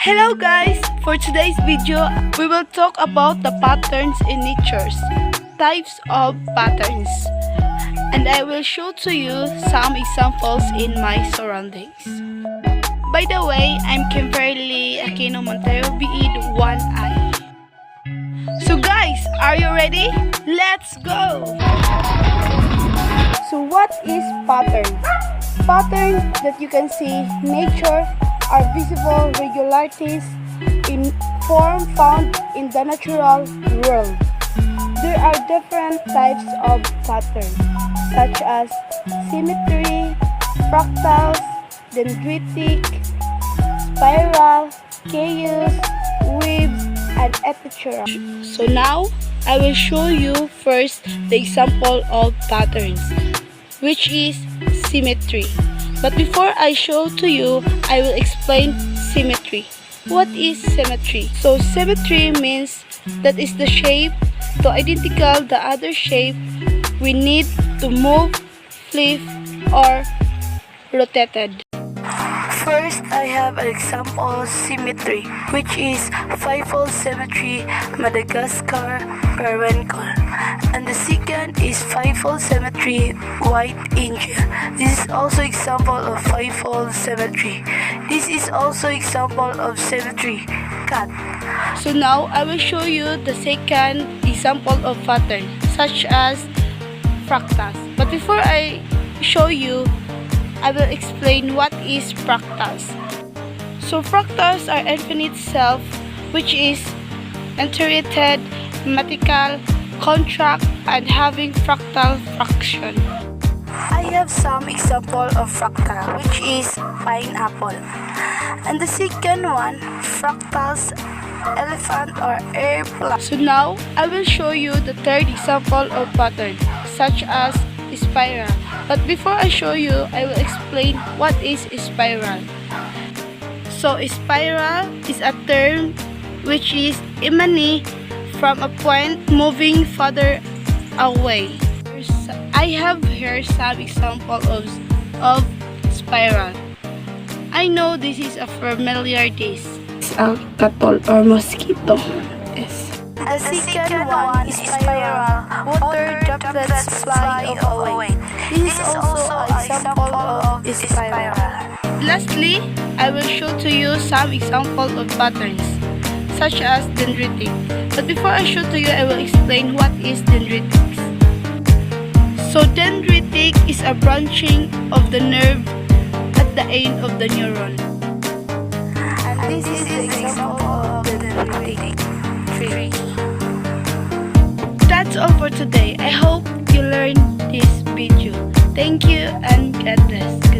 Hello guys! For today's video, we will talk about the patterns in natures, types of patterns, and I will show to you some examples in my surroundings. By the way, I'm Kimberly Aquino Montero, BEd 1I. So guys, are you ready? Let's go! So what is pattern? Patterns that you can see in nature are visible regularities in form found in the natural world. There are different types of patterns such as symmetry, fractals, dendritic, spiral, chaos, waves, and etc. So now, I will show you first the example of patterns, which is symmetry. But before I show to you, I will explain symmetry. What is symmetry? So symmetry means that is the shape to identical the other shape we need to move, flip, or rotated. First, I have an example of symmetry, which is fivefold symmetry, Madagascar, Periwinkle. And the second is fivefold symmetry, White Angel. This is also example of fivefold symmetry. This is also example of symmetry, Cat. So now, I will show you the second example of pattern, such as fractals. But before I show you, I will explain what is fractals. So fractals are infinite self, which is iterated, mathematical, contract, and having fractal fraction. I have some example of fractal, which is pineapple. And the second one, fractals, elephant or airplane. So now, I will show you the third example of pattern, such as spiral. But before I show you, I will explain what is spiral. So spiral is a term which is emanate from a point moving further away. I have here some example of spiral. I know this is a familiar dish. It's a cattle or mosquito. Yes. The second one is spiral. Water droplets fly away. This is also an example of spiral. Lastly, I will show to you some example of patterns, such as dendritic. But before I show to you, I will explain what is dendritic. So dendritic is a branching of the nerve at the end of the neuron. And this is the example of the dendritic tree. That's all for today. I hope you learned this video. Thank you and God bless.